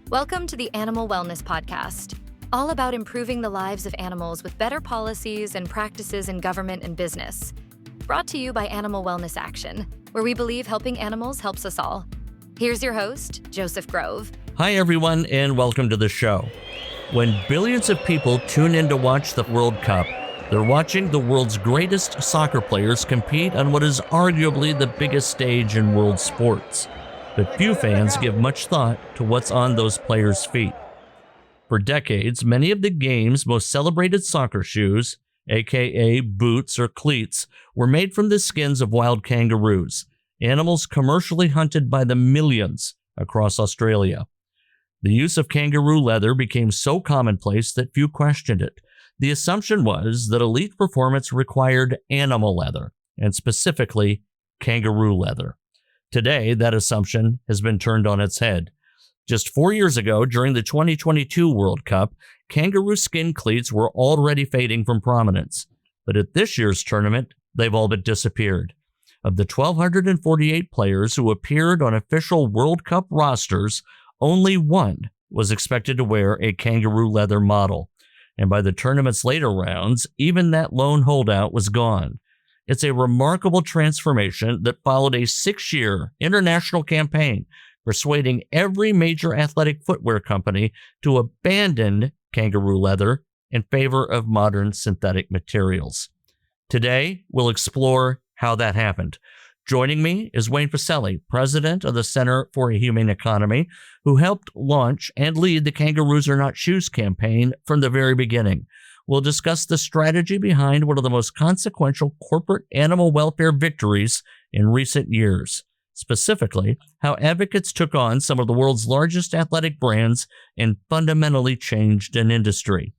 Welcome to the Animal Wellness Podcast, all about improving the lives of animals with better policies and practices in government and business. Brought to you by Animal Wellness Action, where we believe helping animals helps us all. Here's your host, Joseph Grove. Hi, everyone, and welcome to the show. When billions of people tune in to watch the World Cup, they're watching the world's greatest soccer players compete on what is arguably the biggest stage in world sports. But few fans give much thought to what's on those players' feet. For decades, many of the game's most celebrated soccer shoes, aka boots or cleats, were made from the skins of wild kangaroos, animals commercially hunted by the millions across Australia. The use of kangaroo leather became so commonplace that few questioned it. The assumption was that elite performance required animal leather, and specifically kangaroo leather. Today, that assumption has been turned on its head. Just 4 years ago, during the 2022 World Cup, kangaroo skin cleats were already fading from prominence. But at this year's tournament, they've all but disappeared. Of the 1,248 players who appeared on official World Cup rosters, only one was expected to wear a kangaroo leather model. And by the tournament's later rounds, even that lone holdout was gone. It's a remarkable transformation that followed a 6-year international campaign persuading every major athletic footwear company to abandon kangaroo leather in favor of modern synthetic materials. Today, we'll explore how that happened. Joining me is Wayne Pacelli, president of the Center for a Humane Economy, who helped launch and lead the Kangaroos Are Not Shoes campaign from the very beginning. We'll discuss the strategy behind one of the most consequential corporate animal welfare victories in recent years. Specifically, how advocates took on some of the world's largest athletic brands and fundamentally changed an industry.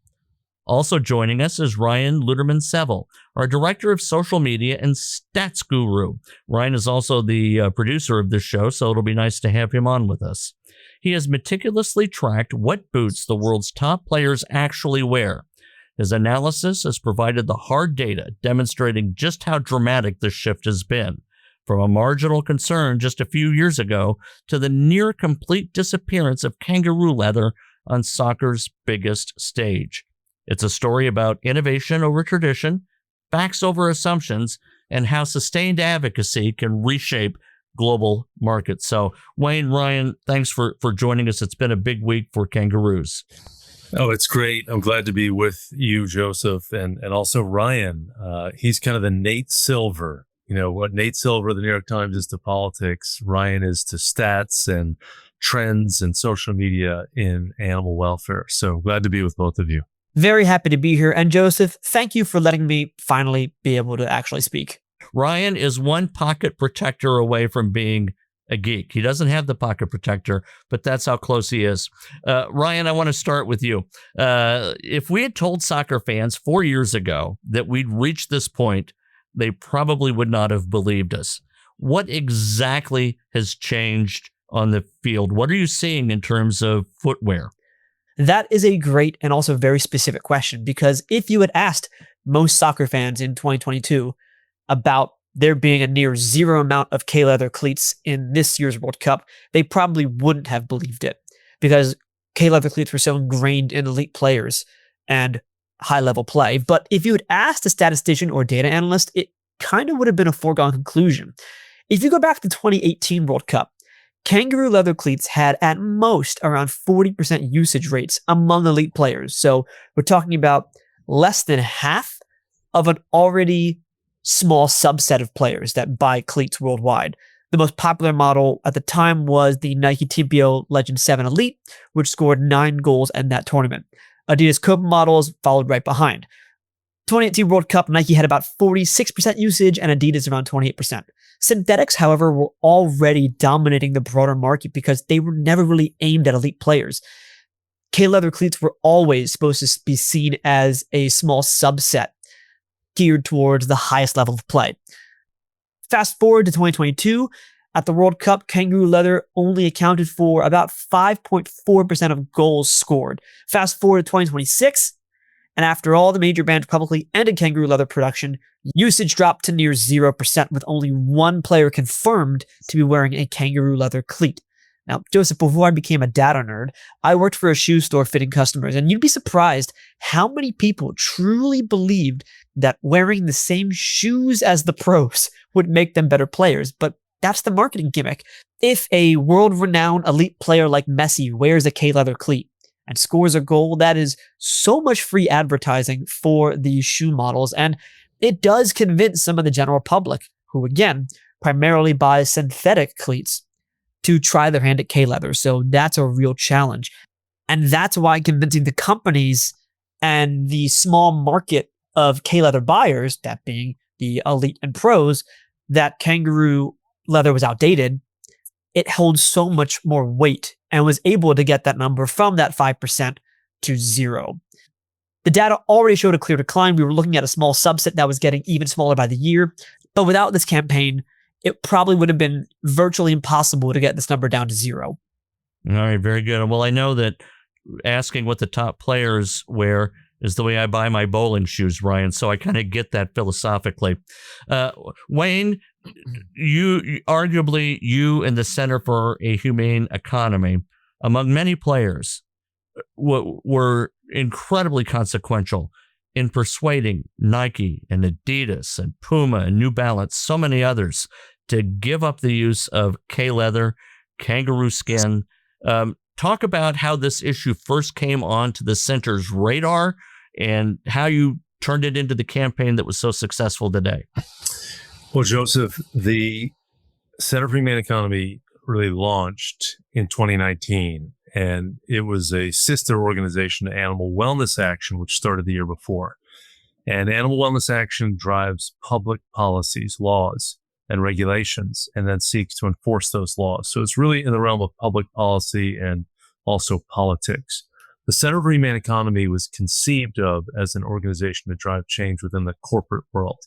Also joining us is Ryan Luderman-Seville, our director of social media and stats guru. Ryan is also the producer of this show, so it'll be nice to have him on with us. He has meticulously tracked what boots the world's top players actually wear. His analysis has provided the hard data demonstrating just how dramatic this shift has been, from a marginal concern just a few years ago to the near complete disappearance of kangaroo leather on soccer's biggest stage. It's a story about innovation over tradition, facts over assumptions, and how sustained advocacy can reshape global markets. So, Wayne, Ryan, thanks for joining us. It's been a big week for kangaroos. Oh, it's great. I'm glad to be with you, Joseph, and also Ryan. He's kind of the Nate Silver. You know, what Nate Silver of the New York Times is to politics, Ryan is to stats and trends and social media in animal welfare. So glad to be with both of you. Very happy to be here. And Joseph, thank you for letting me finally be able to actually speak. Ryan is one pocket protector away from being a geek. He doesn't have the pocket protector, but that's how close he is. Ryan, I want to start with you. If we had told soccer fans 4 years ago that we'd reach this point, they probably would not have believed us. What exactly has changed on the field? What are you seeing in terms of footwear? That is a great and also very specific question, because if you had asked most soccer fans in 2022 about there being a near zero amount of K-leather cleats in this year's World Cup, they probably wouldn't have believed it, because K-leather cleats were so ingrained in elite players and high-level play. But if you had asked a statistician or data analyst, it kind of would have been a foregone conclusion. If you go back to the 2018 World Cup, kangaroo leather cleats had at most around 40% usage rates among elite players. So we're talking about less than half of an already small subset of players that buy cleats worldwide. The most popular model at the time was the Nike Timpio Legend 7 Elite, which scored 9 goals in that tournament. Adidas Copa models followed right behind. 2018 World Cup, Nike had about 46% usage and Adidas around 28%. Synthetics, however, were already dominating the broader market because they were never really aimed at elite players. K-leather cleats were always supposed to be seen as a small subset geared towards the highest level of play. Fast forward to 2022, at the World Cup, kangaroo leather only accounted for about 5.4% of goals scored. Fast forward to 2026, and after all the major brands publicly ended kangaroo leather production, usage dropped to near 0%, with only one player confirmed to be wearing a kangaroo leather cleat. Now, Joseph, before I became a data nerd, I worked for a shoe store fitting customers, and you'd be surprised how many people truly believed that wearing the same shoes as the pros would make them better players. But that's the marketing gimmick. If a world-renowned elite player like Messi wears a K-leather cleat and scores a goal, that is so much free advertising for these shoe models, and it does convince some of the general public, who again primarily buys synthetic cleats, to try their hand at K-leather. So that's a real challenge. And that's why convincing the companies and the small market of K-leather buyers, that being the elite and pros, that kangaroo leather was outdated, it holds so much more weight and was able to get that number from that 5% to 0. The data already showed a clear decline. We were looking at a small subset that was getting even smaller by the year. But without this campaign, it probably would have been virtually impossible to get this number down to 0. All right, very good. Well, I know that asking what the top players wear is the way I buy my bowling shoes, Ryan, so I kind of get that philosophically. Wayne, you arguably, you and the Center for a Humane Economy, among many players, were incredibly consequential in persuading Nike and Adidas and Puma and New Balance, so many others, to give up the use of K-leather, kangaroo skin. Talk about how this issue first came onto the center's radar and how you turned it into the campaign that was so successful today. Well, Joseph, the Center for Humane Economy really launched in 2019, and it was a sister organization to Animal Wellness Action, which started the year before. And Animal Wellness Action drives public policies, laws, and regulations, and then seeks to enforce those laws. So it's really in the realm of public policy and also politics. The Center for Humane Economy was conceived of as an organization to drive change within the corporate world,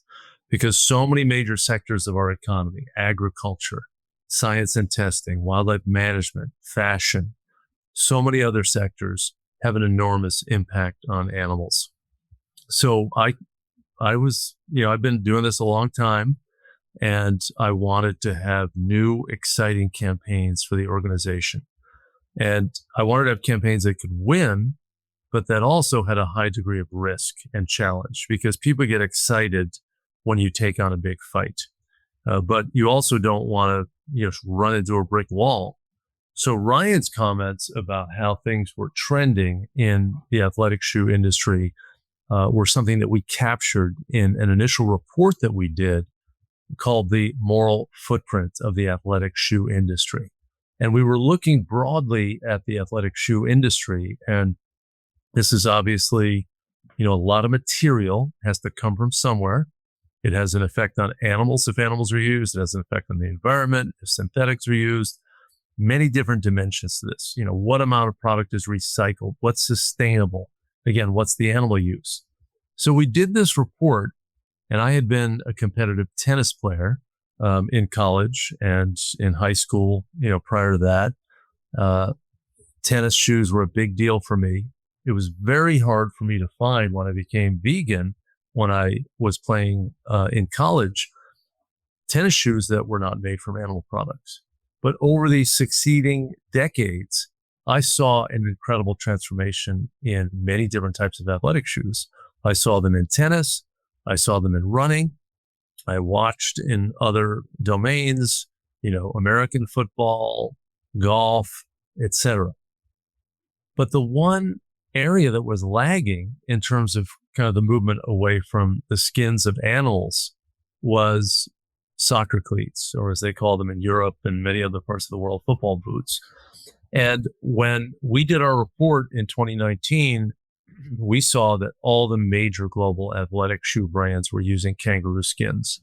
because so many major sectors of our economy, agriculture, science and testing, wildlife management, fashion, so many other sectors have an enormous impact on animals. So I was, I've been doing this a long time, and I wanted to have new, exciting campaigns for the organization. And I wanted to have campaigns that could win, but that also had a high degree of risk and challenge, because people get excited when you take on a big fight. But you also don't want to run into a brick wall. So Ryan's comments about how things were trending in the athletic shoe industry were something that we captured in an initial report that we did called The Moral Footprint of the Athletic Shoe Industry. And we were looking broadly at the athletic shoe industry. And this is obviously, a lot of material has to come from somewhere. It has an effect on animals if animals are used. It has an effect on the environment if synthetics are used. Many different dimensions to this. What amount of product is recycled? What's sustainable? Again, what's the animal use? So we did this report, and I had been a competitive tennis player in college and in high school. Prior to that, tennis shoes were a big deal for me. It was very hard for me to find when I became vegan, when I was playing in college, tennis shoes that were not made from animal products. But over these succeeding decades, I saw an incredible transformation in many different types of athletic shoes. I saw them in tennis. I saw them in running. I watched in other domains, American football, golf, etc. But the one area that was lagging in terms of kind of the movement away from the skins of animals was soccer cleats, or as they call them in Europe and many other parts of the world, football boots. And when we did our report in 2019, we saw that all the major global athletic shoe brands were using kangaroo skins,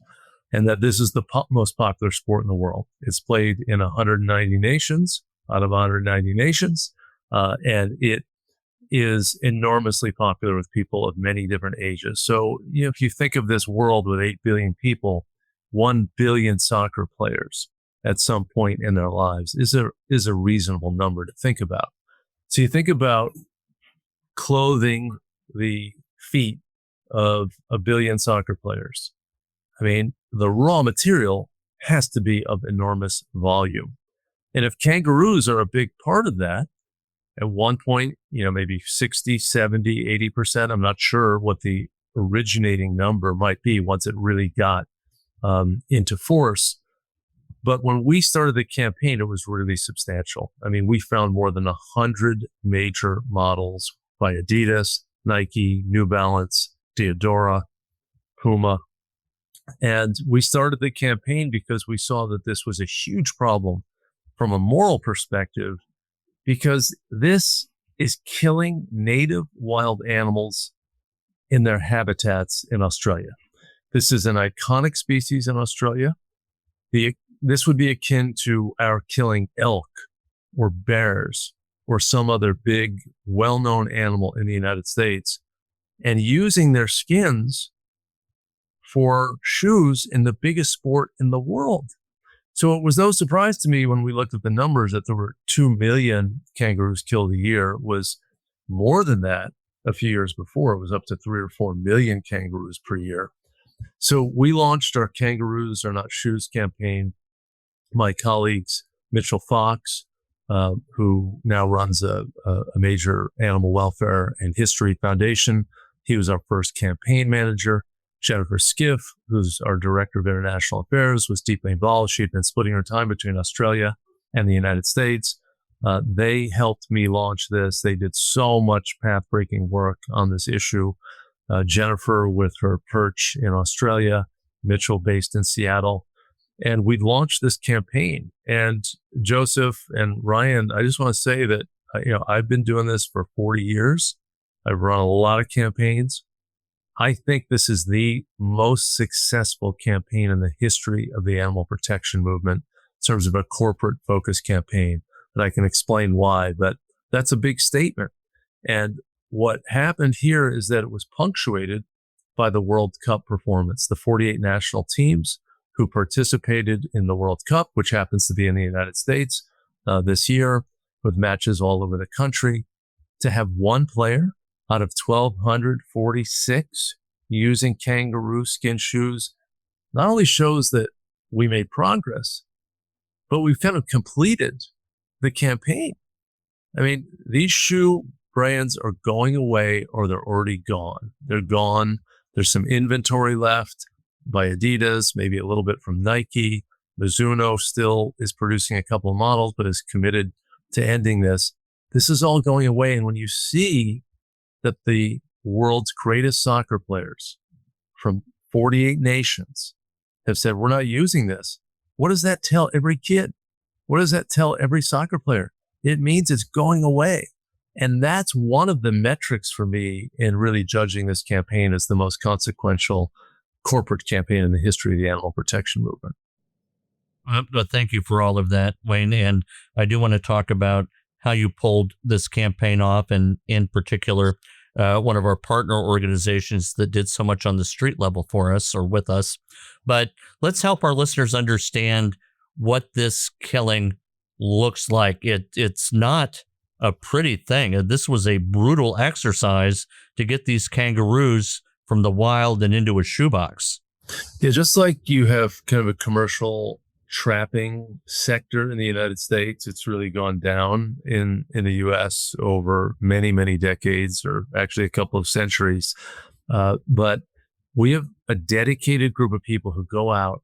and that this is the most popular sport in the world. It's played in 190 nations, out of 190 nations, and it is enormously popular with people of many different ages. So, if you think of this world with 8 billion people, 1 billion soccer players at some point in their lives is a reasonable number to think about. So you think about clothing the feet of 1 billion soccer players. I mean, the raw material has to be of enormous volume. And if kangaroos are a big part of that, at one point, maybe 60, 70, 80%, I'm not sure what the originating number might be once it really got into force. But when we started the campaign, it was really substantial. I mean, we found more than 100 major models by Adidas, Nike, New Balance, Diadora, Puma. And we started the campaign because we saw that this was a huge problem from a moral perspective, because this is killing native wild animals in their habitats in Australia. This is an iconic species in Australia. This would be akin to our killing elk or bears or some other big, well-known animal in the United States and using their skins for shoes in the biggest sport in the world. So it was no surprise to me when we looked at the numbers that there were 2 million kangaroos killed a year. It was more than that a few years before. It was up to 3 or 4 million kangaroos per year. So we launched our Kangaroos Are Not Shoes campaign. My colleagues, Mitchell Fox, who now runs a major animal welfare and history foundation, he was our first campaign manager. Jennifer Skiff, who's our director of international affairs, was deeply involved. She'd been splitting her time between Australia and the United States. They helped me launch this. They did so much path-breaking work on this issue. Jennifer with her perch in Australia, Mitchell based in Seattle. And we launched this campaign. And Joseph and Ryan, I just want to say that, I've been doing this for 40 years. I've run a lot of campaigns. I think this is the most successful campaign in the history of the animal protection movement in terms of a corporate focused campaign. And I can explain why, but that's a big statement. And what happened here is that it was punctuated by the World Cup performance, the 48 national teams who participated in the World Cup, which happens to be in the United States this year with matches all over the country. To have one player out of 1,246 using kangaroo skin shoes not only shows that we made progress, but we've kind of completed the campaign. I mean, these shoe brands are going away or they're already gone. They're gone. There's some inventory left by Adidas, maybe a little bit from Nike. Mizuno still is producing a couple of models, but is committed to ending this. This is all going away. And when you see that the world's greatest soccer players from 48 nations have said, we're not using this, what does that tell every kid? What does that tell every soccer player? It means it's going away. And that's one of the metrics for me in really judging this campaign as the most consequential corporate campaign in the history of the animal protection movement. Thank you for all of that, Wayne. And I do want to talk about how you pulled this campaign off, and in particular, one of our partner organizations that did so much on the street level for us or with us. But let's help our listeners understand what this killing looks like. It's not a pretty thing. This was a brutal exercise to get these kangaroos from the wild and into a shoebox. Yeah, just like you have kind of a commercial trapping sector in the United States, it's really gone down in the U.S. over many, many decades, or actually a couple of centuries. But we have a dedicated group of people who go out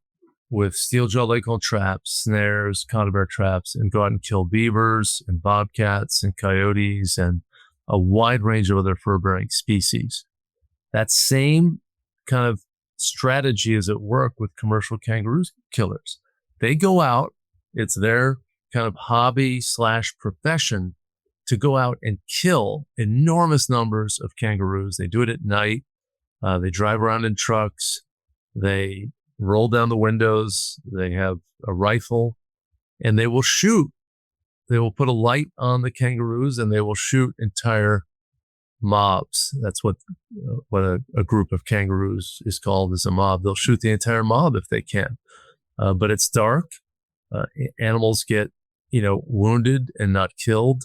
with steel jaw leghorn traps, snares, conibear traps, and go out and kill beavers and bobcats and coyotes and a wide range of other fur-bearing species. That same kind of strategy is at work with commercial kangaroo killers. They go out, it's their kind of hobby / profession to go out and kill enormous numbers of kangaroos. They do it at night. They drive around in trucks. They roll down the windows. They have a rifle and they will shoot. They will put a light on the kangaroos and they will shoot entire mobs. That's what a group of kangaroos is called, is a mob. They'll shoot the entire mob if they can. But it's dark. Animals get, wounded and not killed.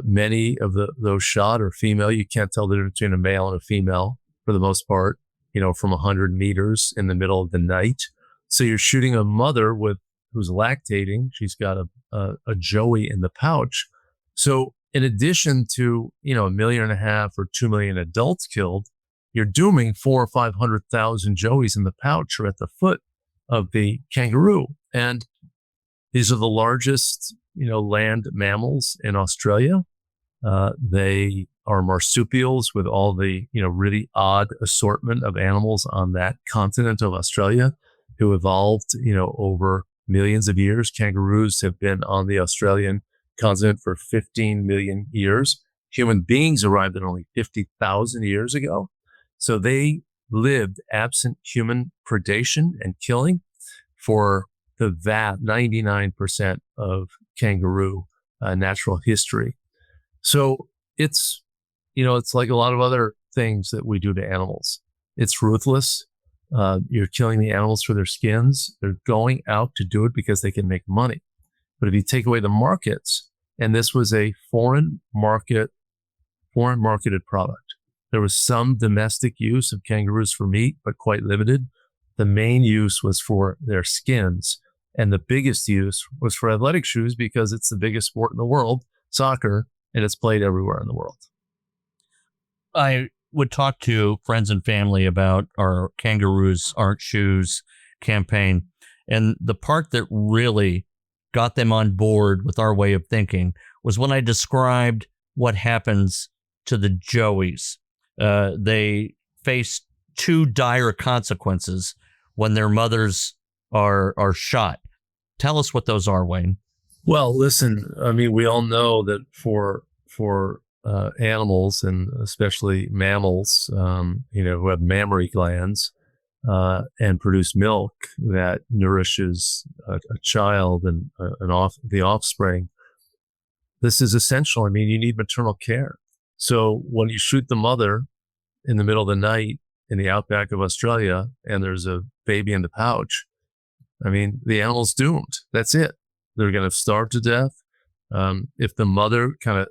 Many of those shot are female. You can't tell the difference between a male and a female for the most part, from 100 meters in the middle of the night. So you're shooting a mother with who's lactating. She's got a joey in the pouch. So in addition to, 1.5 million or 2 million adults killed, you're dooming 400,000 or 500,000 joeys in the pouch or at the foot of the kangaroo. And these are the largest, land mammals in Australia. They are marsupials with all the, really odd assortment of animals on that continent of Australia who evolved, over millions of years. Kangaroos have been on the Australian continent for 15 million years. Human beings arrived there only 50,000 years ago. So they lived absent human predation and killing for the vast 99% of kangaroo natural history. So it's like a lot of other things that we do to animals. It's ruthless. You're killing the animals for their skins. They're going out to do it because they can make money. But if you take away the markets, and this was a foreign marketed product, there was some domestic use of kangaroos for meat, but quite limited. The main use was for their skins. And the biggest use was for athletic shoes because it's the biggest sport in the world, soccer, and it's played everywhere in the world. I would talk to friends and family about our Kangaroos Aren't Shoes campaign. And the part that really got them on board with our way of thinking was when I described what happens to the joeys. They face two dire consequences when their mothers are shot. Tell us what those are, Wayne. Well, listen, I mean, we all know that for animals, and especially mammals, who have mammary glands and produce milk that nourishes a child and the offspring, this is essential. I mean, you need maternal care. So when you shoot the mother in the middle of the night in the outback of Australia and there's a baby in the pouch, I mean, the animal's doomed. That's it. They're going to starve to death. If the mother kind of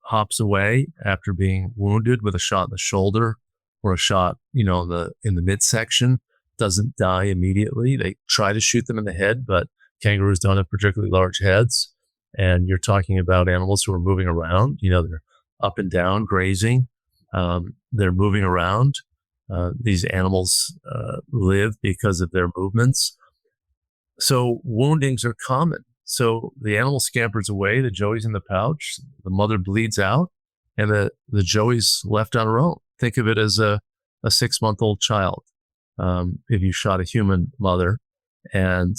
hops away after being wounded with a shot in the shoulder or a shot, in the midsection, doesn't die immediately. They try to shoot them in the head, but kangaroos don't have particularly large heads. And you're talking about animals who are moving around. They're up and down grazing. They're moving around. These animals live because of their movements. So woundings are common. So the animal scampers away, the joey's in the pouch, the mother bleeds out, and the joey's left on her own. Think of it as a 6-month-old child. If you shot a human mother and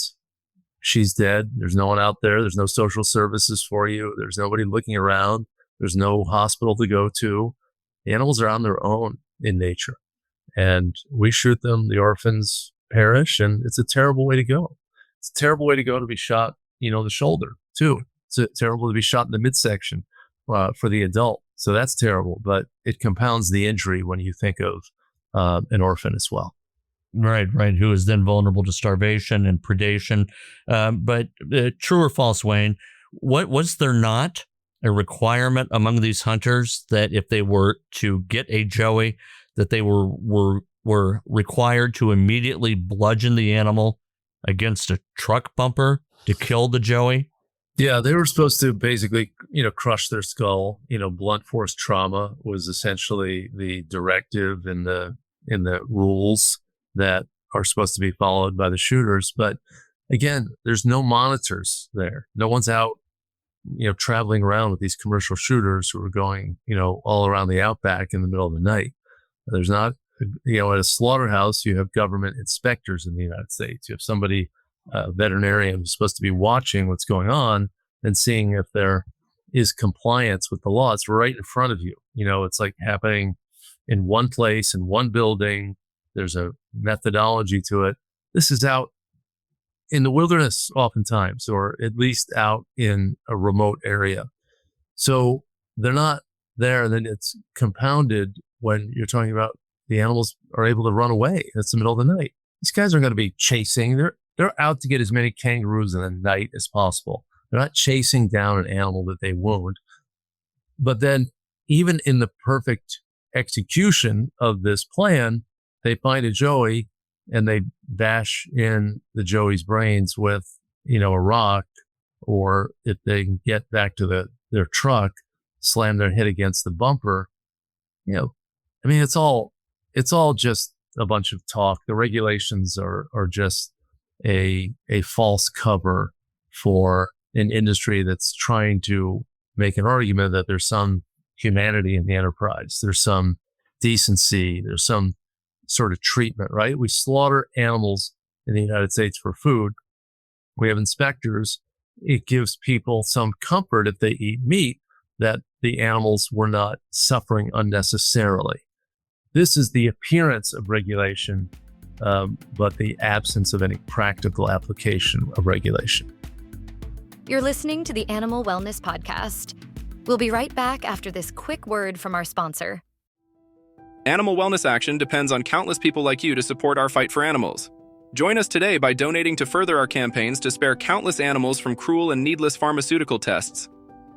she's dead, there's no one out there, there's no social services for you, there's nobody looking around, there's no hospital to go to. The animals are on their own in nature. And we shoot them, the orphans perish, and it's a terrible way to go. It's a terrible way to go to be shot, the shoulder too. It's terrible to be shot in the midsection for the adult. So that's terrible, but it compounds the injury when you think of an orphan as well. Right. Who is then vulnerable to starvation and predation. But true or false, Wayne, what was there not a requirement among these hunters that if they were to get a joey, that they were required to immediately bludgeon the animal against a truck bumper to kill the joey? Yeah, they were supposed to basically, crush their skull. Blunt force trauma was essentially the directive in the rules that are supposed to be followed by the shooters. But again, there's no monitors there. No one's out, traveling around with these commercial shooters who are going, all around the outback in the middle of the night. There's not, at a slaughterhouse, you have government inspectors in the United States. You have somebody, a veterinarian who's supposed to be watching what's going on and seeing if there is compliance with the law. It's right in front of you. It's like happening in one place, in one building. There's a methodology to it. This is out in the wilderness oftentimes, or at least out in a remote area. So they're not there. And then it's compounded when you're talking about the animals are able to run away. It's the middle of the night. These guys aren't going to be chasing. They're out to get as many kangaroos in the night as possible. They're not chasing down an animal that they wound. But then even in the perfect execution of this plan, they find a joey and they bash in the joey's brains with, a rock, or if they can get back to their truck, slam their head against the bumper, I mean, it's all just a bunch of talk. The regulations are just a false cover for an industry that's trying to make an argument that there's some humanity in the enterprise. There's some decency. There's some sort of treatment, right? We slaughter animals in the United States for food. We have inspectors. It gives people some comfort if they eat meat that the animals were not suffering unnecessarily. This is the appearance of regulation, but the absence of any practical application of regulation. You're listening to the Animal Wellness Podcast. We'll be right back after this quick word from our sponsor. Animal Wellness Action depends on countless people like you to support our fight for animals. Join us today by donating to further our campaigns to spare countless animals from cruel and needless pharmaceutical tests.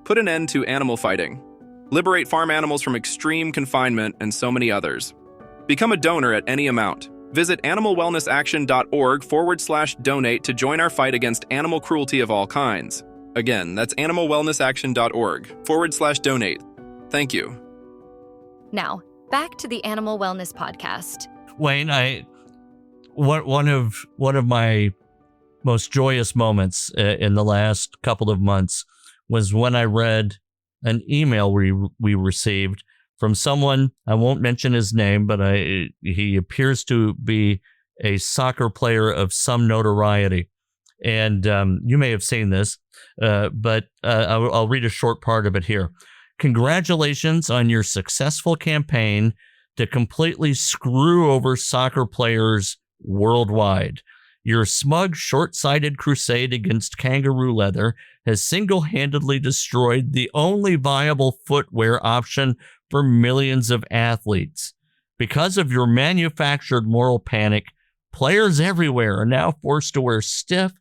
Put an end to animal fighting. Liberate farm animals from extreme confinement and so many others. Become a donor at any amount. Visit animalwellnessaction.org/donate to join our fight against animal cruelty of all kinds. Again, that's animalwellnessaction.org/donate. Thank you. Now, back to the Animal Wellness Podcast. Wayne, one of my most joyous moments in the last couple of months was when I read an email we received from someone. I won't mention his name, but he appears to be a soccer player of some notoriety. And you may have seen this, but I'll read a short part of it here. Congratulations on your successful campaign to completely screw over soccer players worldwide. Your smug, short-sighted crusade against kangaroo-leather has single-handedly destroyed the only viable footwear option for millions of athletes. Because of your manufactured moral panic, players everywhere are now forced to wear stiff,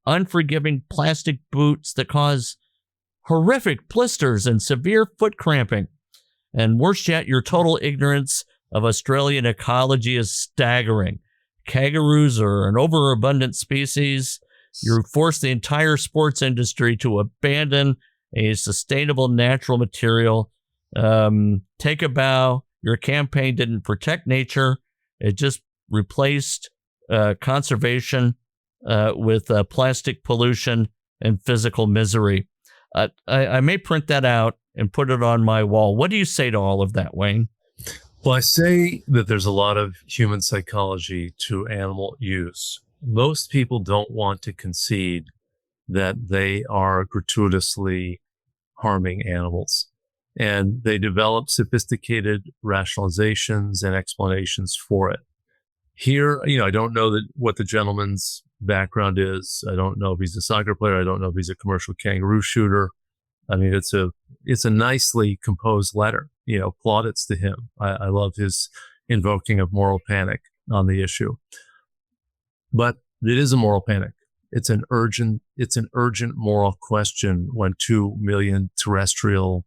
unforgiving plastic boots that cause horrific blisters and severe foot cramping. And worse yet, your total ignorance of Australian ecology is staggering. Kangaroos are an overabundant species. You forced the entire sports industry to abandon a sustainable natural material. Take a bow. Your campaign didn't protect nature. It just replaced conservation with plastic pollution and physical misery. I may print that out and put it on my wall. What do you say to all of that, Wayne? Well, I say that there's a lot of human psychology to animal use. Most people don't want to concede that they are gratuitously harming animals, and they develop sophisticated rationalizations and explanations for it. Here, I don't know what the gentleman's background is. I don't know if he's a soccer player. I don't know if he's a commercial kangaroo shooter. I mean, it's a nicely composed letter, plaudits to him. I love his invoking of moral panic on the issue. But it is a moral panic. It's an urgent moral question when 2 million terrestrial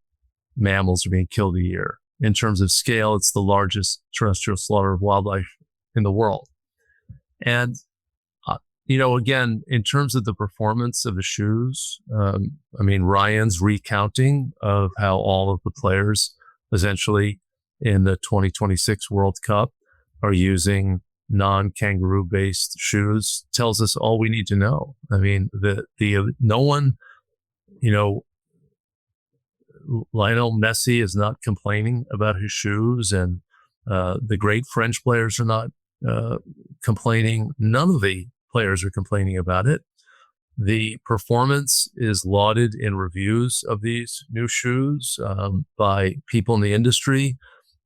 mammals are being killed a year. In terms of scale, it's the largest terrestrial slaughter of wildlife in the world. And again, in terms of the performance of the shoes, Ryan's recounting of how all of the players essentially in the 2026 World Cup are using non-kangaroo based shoes tells us all we need to know. I mean, no one, Lionel Messi is not complaining about his shoes, and the great French players are not complaining. None of the players are complaining about it. The performance is lauded in reviews of these new shoes by people in the industry.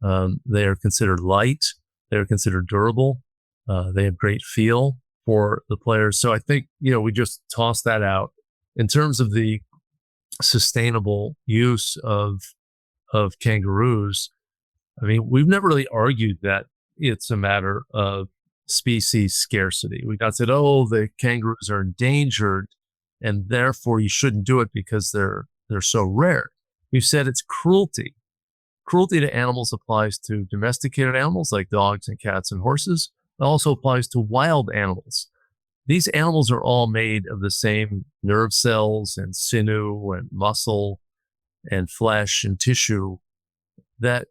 They are considered light. They are considered durable. They have great feel for the players. So I think, we just toss that out. In terms of the sustainable use of kangaroos, we've never really argued that it's a matter of species scarcity. We got said, the kangaroos are endangered and therefore you shouldn't do it because they're so rare. We've said it's cruelty. Cruelty to animals applies to domesticated animals like dogs and cats and horses. It also applies to wild animals. These animals are all made of the same nerve cells and sinew and muscle and flesh and tissue that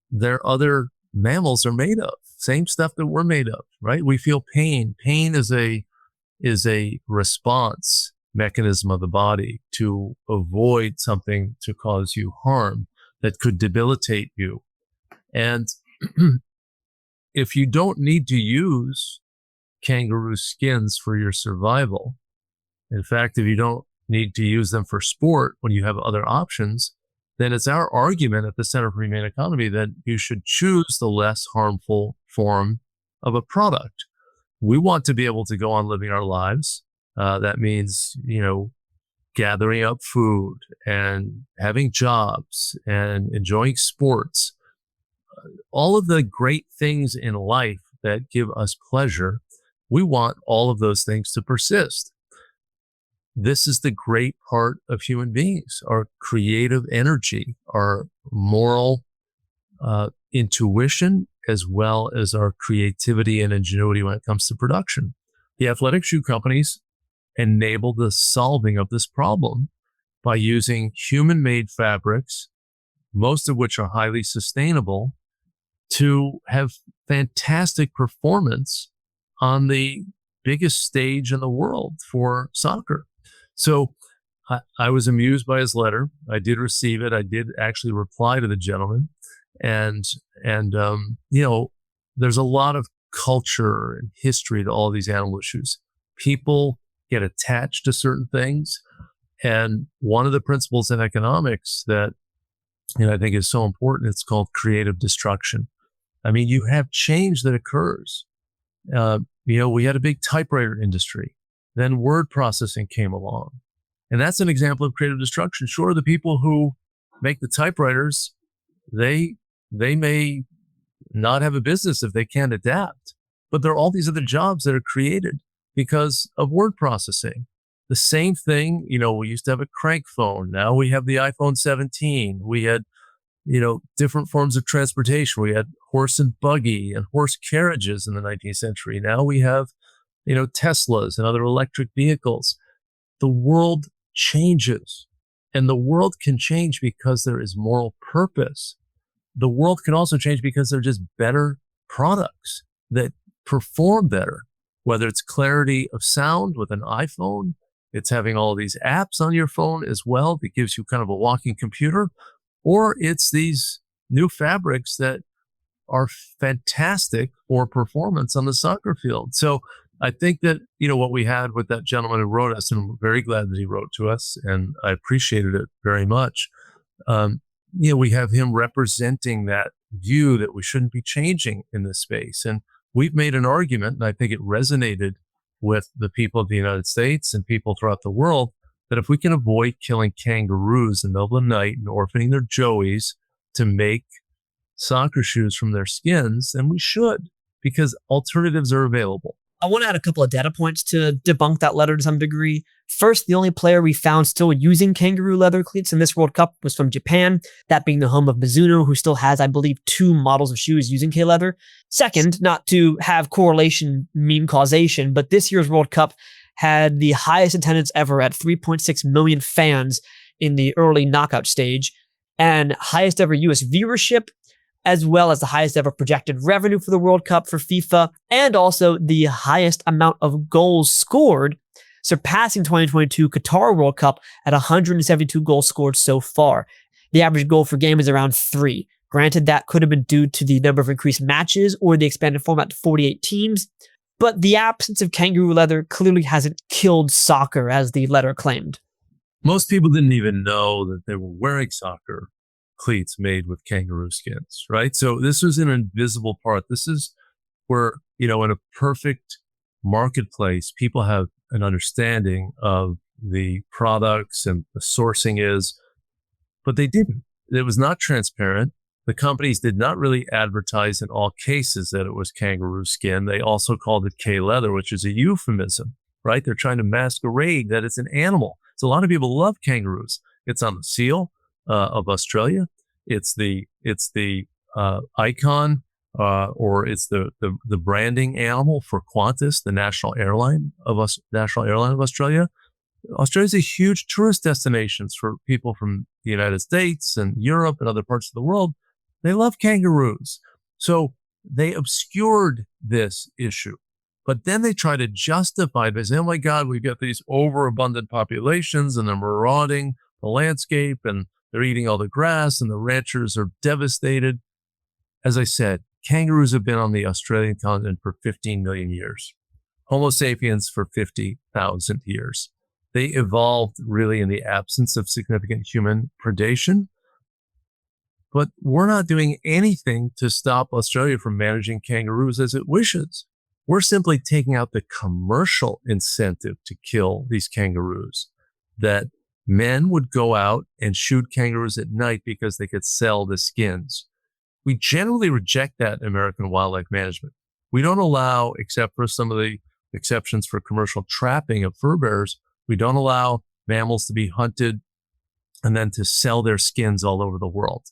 their other mammals are made of. Same stuff that we're made of, right? We feel pain. Pain is a response mechanism of the body to avoid something to cause you harm that could debilitate you. And if you don't need to use kangaroo skins for your survival, in fact, if you don't need to use them for sport when you have other options, then it's our argument at the Center for Humane Economy that you should choose the less harmful form of a product. We want to be able to go on living our lives. That means, gathering up food and having jobs and enjoying sports. All of the great things in life that give us pleasure, we want all of those things to persist. This is the great part of human beings, our creative energy, our moral intuition, as well as our creativity and ingenuity when it comes to production. The athletic shoe companies enable the solving of this problem by using human-made fabrics, most of which are highly sustainable, to have fantastic performance on the biggest stage in the world for soccer. So I was amused by his letter. I did receive it. I did actually reply to the gentleman. And there's a lot of culture and history to all these animal issues. People get attached to certain things. And one of the principles in economics that I think is so important, it's called creative destruction. I mean, you have change that occurs. We had a big typewriter industry. Then word processing came along. And that's an example of creative destruction. Sure, the people who make the typewriters, they may not have a business if they can't adapt. But there are all these other jobs that are created because of word processing. The same thing, we used to have a crank phone. Now we have the iPhone 17. We had, different forms of transportation. We had horse and buggy and horse carriages in the 19th century. Now we have, Teslas and other electric vehicles. The world changes, and the world can change because there is moral purpose. The world can also change because they're just better products that perform better, whether it's clarity of sound with an iPhone, it's having all these apps on your phone as well that gives you kind of a walking computer, or it's these new fabrics that are fantastic for performance on the soccer field. So I think that, what we had with that gentleman who wrote us, and I'm very glad that he wrote to us, and I appreciated it very much. We have him representing that view that we shouldn't be changing in this space. And we've made an argument, and I think it resonated with the people of the United States and people throughout the world, that if we can avoid killing kangaroos in the middle of the night and orphaning their joeys to make soccer shoes from their skins, then we should, because alternatives are available. I want to add a couple of data points to debunk that letter to some degree. First, the only player we found still using kangaroo leather cleats in this World Cup was from Japan, that being the home of Mizuno, who still has, I believe, 2 models of shoes using K-leather. Second, not to have correlation mean causation, but this year's World Cup had the highest attendance ever at 3.6 million fans in the early knockout stage, and highest ever US viewership, as well as the highest ever projected revenue for the World Cup for FIFA, and also the highest amount of goals scored, surpassing 2022 Qatar World Cup at 172 goals scored so far. The average goal per game is around 3. Granted, that could have been due to the number of increased matches or the expanded format to 48 teams, but the absence of kangaroo leather clearly hasn't killed soccer, as the letter claimed. Most people didn't even know that they were wearing soccer cleats made with kangaroo skins, right? So this was an invisible part. This is where, in a perfect marketplace, people have an understanding of the products and the sourcing is, but they didn't. It was not transparent. The companies did not really advertise in all cases that it was kangaroo skin. They also called it K-leather, which is a euphemism, right? They're trying to masquerade that it's an animal. So a lot of people love kangaroos. It's on the seal of Australia. It's the icon or it's the branding animal for Qantas, the national airline of Australia. Australia is a huge tourist destination for people from the United States and Europe and other parts of the world. They love kangaroos. So they obscured this issue. But then they try to justify this. Oh my God, we've got these overabundant populations and they're marauding the landscape and they're eating all the grass and the ranchers are devastated. As I said, kangaroos have been on the Australian continent for 15 million years. Homo sapiens for 50,000 years. They evolved really in the absence of significant human predation. But we're not doing anything to stop Australia from managing kangaroos as it wishes. We're simply taking out the commercial incentive to kill these kangaroos, that men would go out and shoot kangaroos at night because they could sell the skins. We generally reject that in American wildlife management. We don't allow, except for some of the exceptions for commercial trapping of fur bearers, we don't allow mammals to be hunted and then to sell their skins all over the world.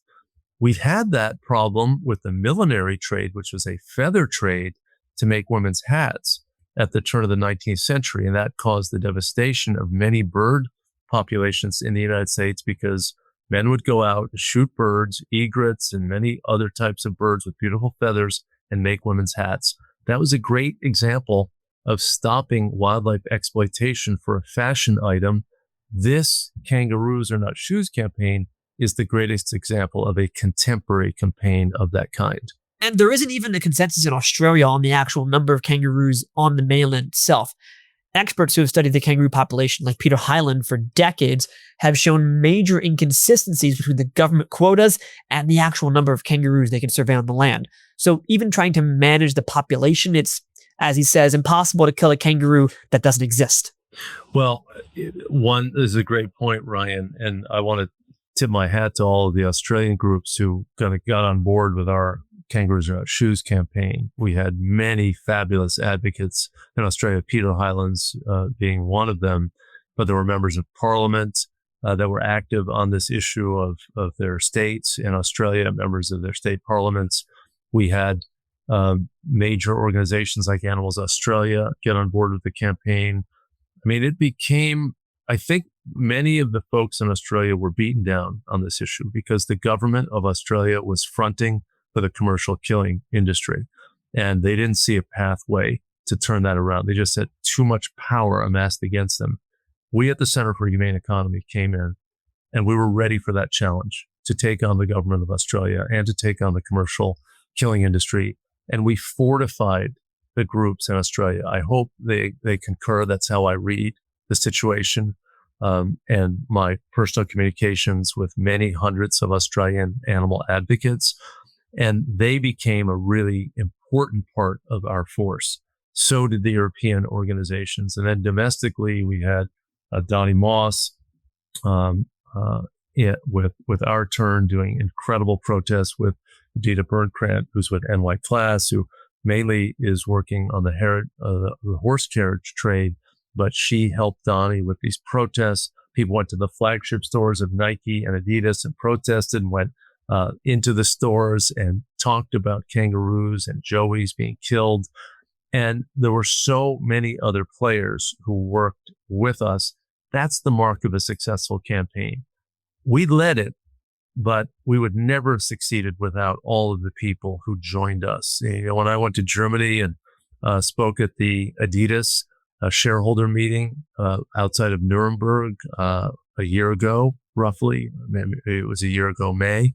We've had that problem with the millinery trade, which was a feather trade to make women's hats at the turn of the 19th century. And that caused the devastation of many bird populations in the United States because men would go out and shoot birds, egrets, and many other types of birds with beautiful feathers and make women's hats. That was a great example of stopping wildlife exploitation for a fashion item. This Kangaroos Are Not Shoes campaign is the greatest example of a contemporary campaign of that kind. And there isn't even a consensus in Australia on the actual number of kangaroos on the mainland itself. Experts who have studied the kangaroo population, like Peter Hyland, for decades, have shown major inconsistencies between the government quotas and the actual number of kangaroos they can survey on the land. So even trying to manage the population, it's, as he says, impossible to kill a kangaroo that doesn't exist. Well, one is a great point, Ryan, and I want to tip my hat to all of the Australian groups who kind of got on board with our Kangaroos Are Not Shoes campaign. We had many fabulous advocates in Australia, Peter Hylands being one of them, but there were members of parliament that were active on this issue of their states in Australia, members of their state parliaments. We had major organizations like Animals Australia get on board with the campaign. I mean, it became, I think many of the folks in Australia were beaten down on this issue because the government of Australia was fronting for the commercial killing industry. And they didn't see a pathway to turn that around. They just had too much power amassed against them. We at the Center for Humane Economy came in and we were ready for that challenge to take on the government of Australia and to take on the commercial killing industry. And we fortified the groups in Australia. I hope they concur. That's how I read the situation. And my personal communications with many hundreds of Australian animal advocates. And they became a really important part of our force. So did the European organizations. And then domestically, we had Donnie Moss with Our Turn doing incredible protests with Dita Bernkrant, who's with NY Class, who mainly is working on the horse carriage trade. But she helped Donnie with these protests. People went to the flagship stores of Nike and Adidas and protested and went into the stores and talked about kangaroos and joeys being killed. And there were so many other players who worked with us. That's the mark of a successful campaign. We led it, but we would never have succeeded without all of the people who joined us. You know, when I went to Germany and spoke at the Adidas shareholder meeting outside of Nuremberg a year ago, roughly, it was a year ago, May,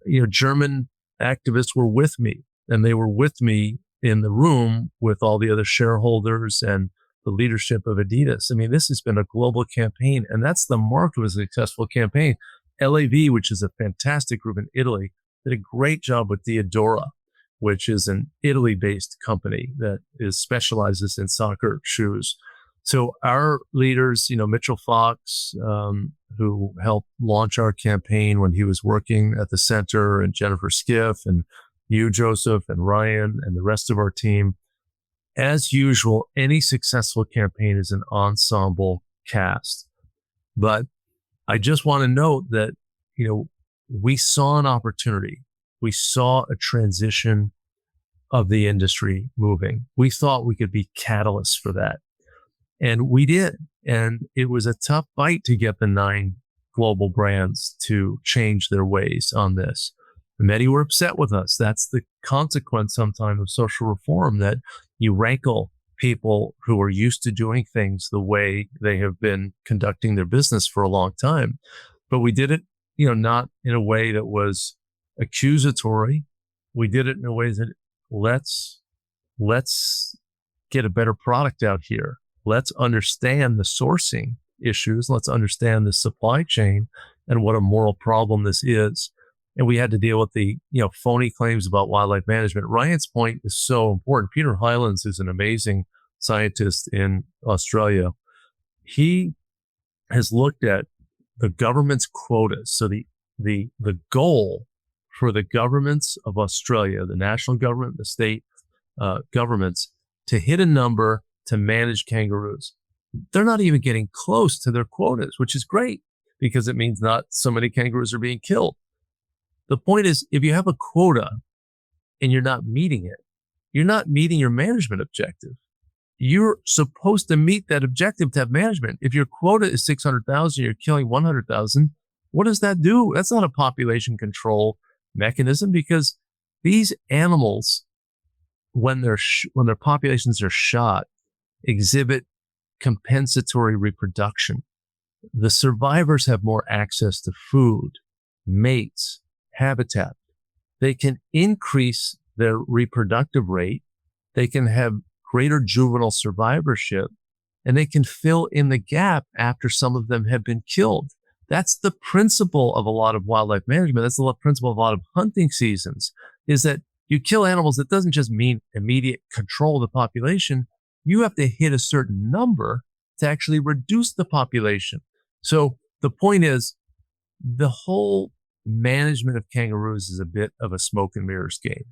you know, German activists were with me, and they were with me in the room with all the other shareholders and the leadership of Adidas. I mean, this has been a global campaign, and that's the mark of a successful campaign. LAV, which is a fantastic group in Italy, did a great job with Diadora, which is an Italy-based company that specializes in soccer shoes. So our leaders, you know, Mitchell Fox, who helped launch our campaign when he was working at the center, and Jennifer Skiff, and you, Joseph, and Ryan, and the rest of our team. As usual, any successful campaign is an ensemble cast. But I just want to note that, you know, we saw an opportunity We saw a transition of the industry moving. We thought we could be catalysts for that. And we did. And it was a tough fight to get the 9 global brands to change their ways on this. Many were upset with us. That's the consequence sometimes of social reform, that you rankle people who are used to doing things the way they have been conducting their business for a long time. But we did it, not in a way that was accusatory. We did it in a way that let's get a better product out here. Let's understand the sourcing issues. Let's understand the supply chain and what a moral problem this is. And we had to deal with the, phony claims about wildlife management. Ryan's point is so important. Peter Hylands is an amazing scientist in Australia. He has looked at the government's quotas. So the goal for the governments of Australia, the national government, the state governments, to hit a number to manage kangaroos. They're not even getting close to their quotas, which is great because it means not so many kangaroos are being killed. The point is, if you have a quota and you're not meeting it, you're not meeting your management objective. You're supposed to meet that objective to have management. If your quota is 600,000, you're killing 100,000. What does that do? That's not a population control mechanism, because these animals, when their populations are shot, exhibit compensatory reproduction. The survivors have more access to food, mates, habitat. They can increase their reproductive rate. They can have greater juvenile survivorship, and they can fill in the gap after some of them have been killed. That's the principle of a lot of wildlife management. That's the principle of a lot of hunting seasons, is that you kill animals. That doesn't just mean immediate control of the population. You have to hit a certain number to actually reduce the population. So the point is, the whole management of kangaroos is a bit of a smoke and mirrors game.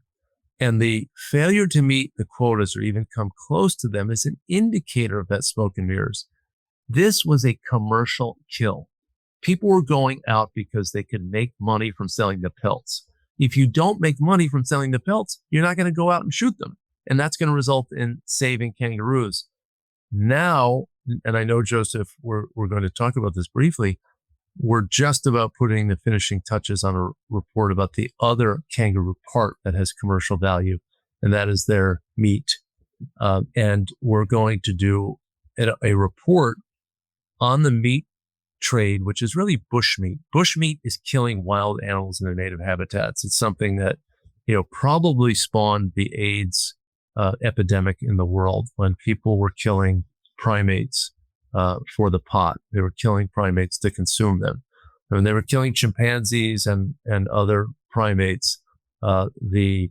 And the failure to meet the quotas or even come close to them is an indicator of that smoke and mirrors. This was a commercial kill. People were going out because they could make money from selling the pelts. If you don't make money from selling the pelts, you're not going to go out and shoot them. And that's going to result in saving kangaroos. Now, and I know, Joseph, we're going to talk about this briefly, we're just about putting the finishing touches on a report about the other kangaroo part that has commercial value, and that is their meat. And we're going to do a report on the meat trade, which is really bushmeat. Bushmeat is killing wild animals in their native habitats. It's something that, probably spawned the AIDS epidemic in the world, when people were killing primates for the pot. They were killing primates to consume them. When they were killing chimpanzees and other primates, the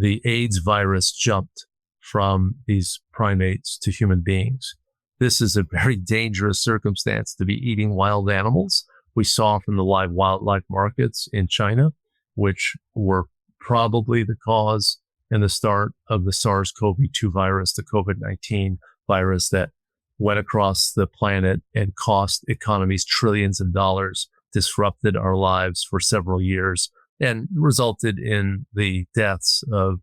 AIDS virus jumped from these primates to human beings. This is a very dangerous circumstance to be eating wild animals. We saw from the live wildlife markets in China, which were probably the cause and the start of the SARS-CoV-2 virus, the COVID-19 virus that went across the planet and cost economies trillions of dollars, disrupted our lives for several years, and resulted in the deaths of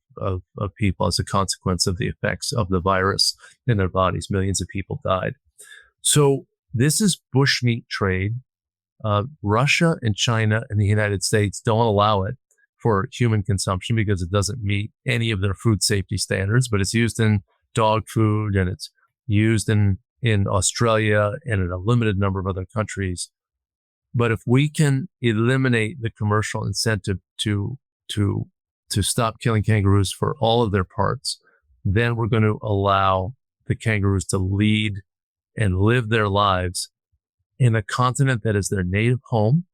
people as a consequence of the effects of the virus in their bodies. Millions of people died. So this is bushmeat trade. Russia and China and the United States don't allow it for human consumption because it doesn't meet any of their food safety standards, but it's used in dog food, and it's used in Australia and in a limited number of other countries. But if we can eliminate the commercial incentive to stop killing kangaroos for all of their parts, then we're going to allow the kangaroos to lead and live their lives in a continent that is their native home.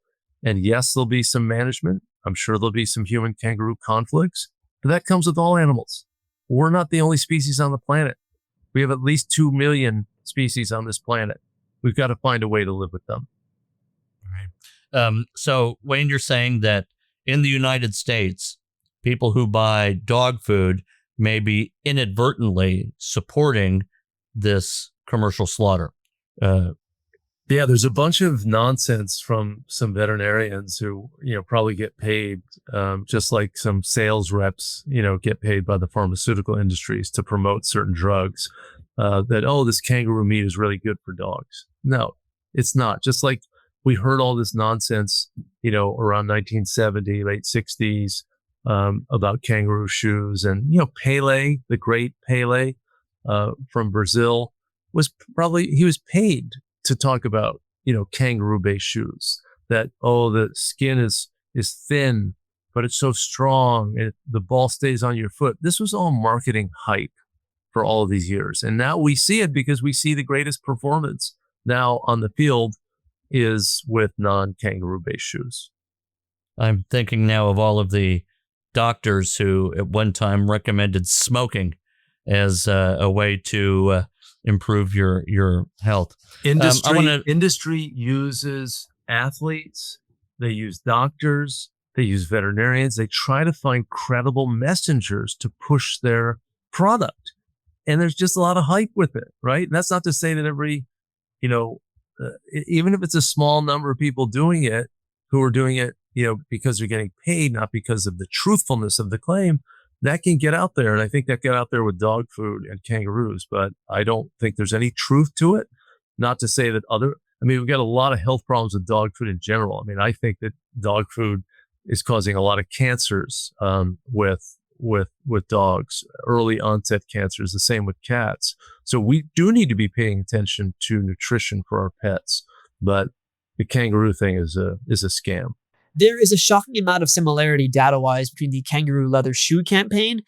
And yes, there'll be some management. I'm sure there'll be some human kangaroo conflicts, but that comes with all animals. We're not the only species on the planet. We have at least 2 million species on this planet. We've got to find a way to live with them. Right. So, Wayne, you're saying that in the United States, people who buy dog food may be inadvertently supporting this commercial slaughter. Yeah, there's a bunch of nonsense from some veterinarians who, probably get paid, just like some sales reps, get paid by the pharmaceutical industries to promote certain drugs. That, oh, this kangaroo meat is really good for dogs. No, it's not. Just like we heard all this nonsense, around 1970, late 60s, about kangaroo shoes, and Pele, the great Pele, from Brazil, he was paid to talk about, kangaroo-based shoes. That, oh, the skin is thin, but it's so strong, and the ball stays on your foot. This was all marketing hype for all of these years, and now we see it because we see the greatest performance now on the field is with non-kangaroo-based shoes. I'm thinking now of all of the doctors who at one time recommended smoking as a way to improve your health. Industry uses athletes, they use doctors, they use veterinarians. They try to find credible messengers to push their product. And there's just a lot of hype with it, right? And that's not to say that every, even if it's a small number of people doing it, who are doing it, because they're getting paid, not because of the truthfulness of the claim, that can get out there. And I think that got out there with dog food and kangaroos, but I don't think there's any truth to it. Not to say that we've got a lot of health problems with dog food in general. I think that dog food is causing a lot of cancers, with dogs, early onset cancers, the same with cats. So we do need to be paying attention to nutrition for our pets, but the kangaroo thing is a scam. There is a shocking amount of similarity data-wise between the kangaroo leather shoe campaign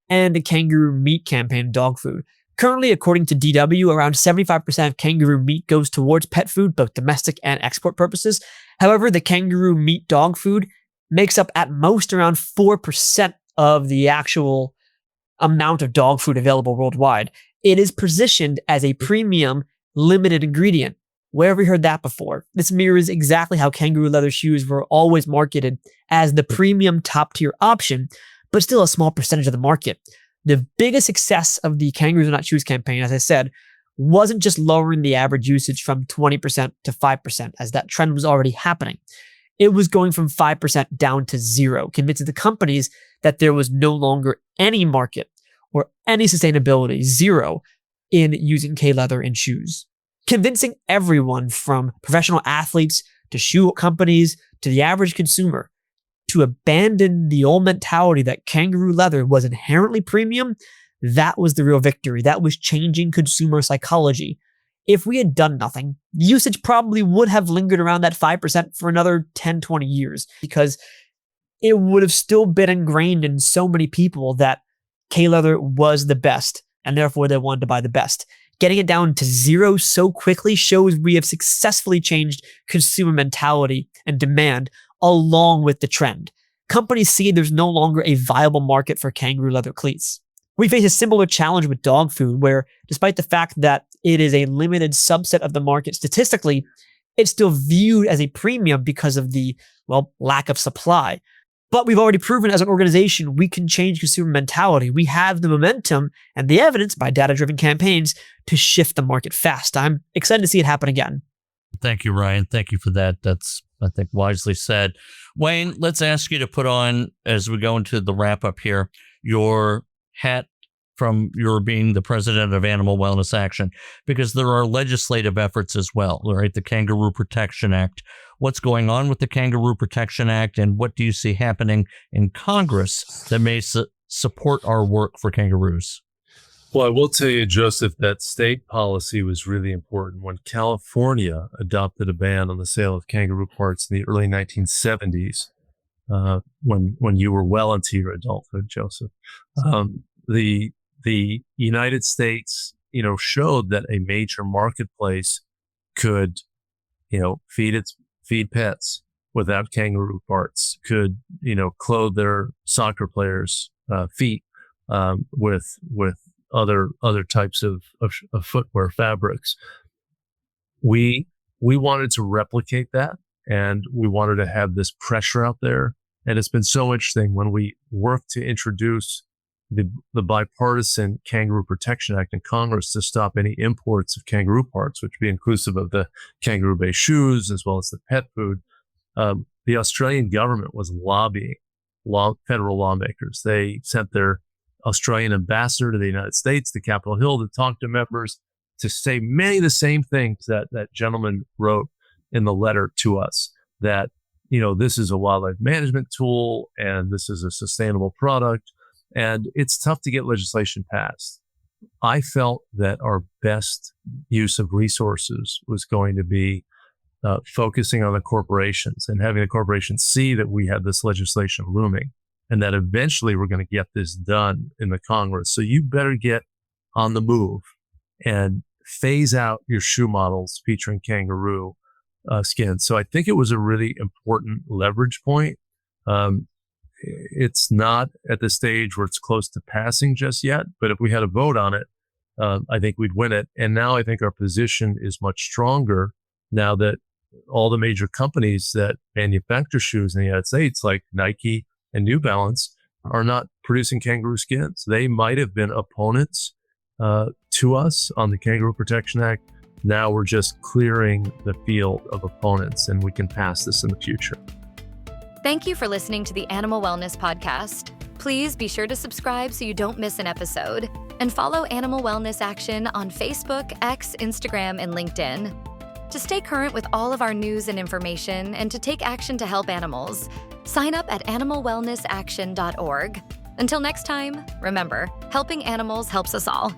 and the kangaroo meat campaign in dog food. Currently, according to DW, around 75% of kangaroo meat goes towards pet food, both domestic and export purposes. However, the kangaroo meat dog food makes up at most around 4% of the actual amount of dog food available worldwide. It is positioned as a premium limited ingredient. Where have we heard that before? This mirrors exactly how kangaroo leather shoes were always marketed as the premium top tier option, but still a small percentage of the market. The biggest success of the Kangaroos Are Not Shoes campaign, as I said, wasn't just lowering the average usage from 20% to 5%, as that trend was already happening. It was going from 5% down to 0, convincing the companies that there was no longer any market or any sustainability, 0, in using K-leather in shoes. Convincing everyone from professional athletes to shoe companies to the average consumer to abandon the old mentality that kangaroo leather was inherently premium, that was the real victory. That was changing consumer psychology. If we had done nothing, usage probably would have lingered around that 5% for another 10, 20 years, because it would have still been ingrained in so many people that K-leather was the best, and therefore they wanted to buy the best. Getting it down to 0 so quickly shows we have successfully changed consumer mentality and demand along with the trend. Companies see there's no longer a viable market for kangaroo leather cleats. We face a similar challenge with dog food, where despite the fact that it is a limited subset of the market statistically, it's still viewed as a premium because of the, lack of supply. But we've already proven as an organization we can change consumer mentality. We have the momentum and the evidence by data-driven campaigns to shift the market fast. I'm excited to see it happen again. Thank you, Ryan. Thank you for that. That's, I think, wisely said. Wayne, let's ask you to put on, as we go into the wrap-up here, your hat from your being the president of Animal Wellness Action, because there are legislative efforts as well, right? The Kangaroo Protection Act. What's going on with the Kangaroo Protection Act, and what do you see happening in Congress that may support our work for kangaroos? Well, I will tell you, Joseph, that state policy was really important. When California adopted a ban on the sale of kangaroo parts in the early 1970s, when you were well into your adulthood, Joseph, the United States, showed that a major marketplace could, feed pets without kangaroo parts, could, clothe their soccer players' feet with other types of footwear fabrics. We wanted to replicate that, and we wanted to have this pressure out there. And it's been so interesting when we work to introduce the bipartisan Kangaroo Protection Act in Congress to stop any imports of kangaroo parts, which would be inclusive of the kangaroo-based shoes as well as the pet food. The Australian government was lobbying federal lawmakers. They sent their Australian ambassador to the United States, to Capitol Hill, to talk to members, to say many of the same things that that gentleman wrote in the letter to us, that, this is a wildlife management tool and this is a sustainable product. And it's tough to get legislation passed. I felt that our best use of resources was going to be focusing on the corporations and having the corporations see that we had this legislation looming and that eventually we're going to get this done in the Congress. So you better get on the move and phase out your shoe models featuring kangaroo skin. So I think it was a really important leverage point. It's not at the stage where it's close to passing just yet, but if we had a vote on it, I think we'd win it. And now I think our position is much stronger now that all the major companies that manufacture shoes in the United States, like Nike and New Balance, are not producing kangaroo skins. They might have been opponents to us on the Kangaroo Protection Act. Now we're just clearing the field of opponents, and we can pass this in the future. Thank you for listening to the Animal Wellness Podcast. Please be sure to subscribe so you don't miss an episode, and follow Animal Wellness Action on Facebook, X, Instagram, and LinkedIn. To stay current with all of our news and information and to take action to help animals, sign up at animalwellnessaction.org. Until next time, remember, helping animals helps us all.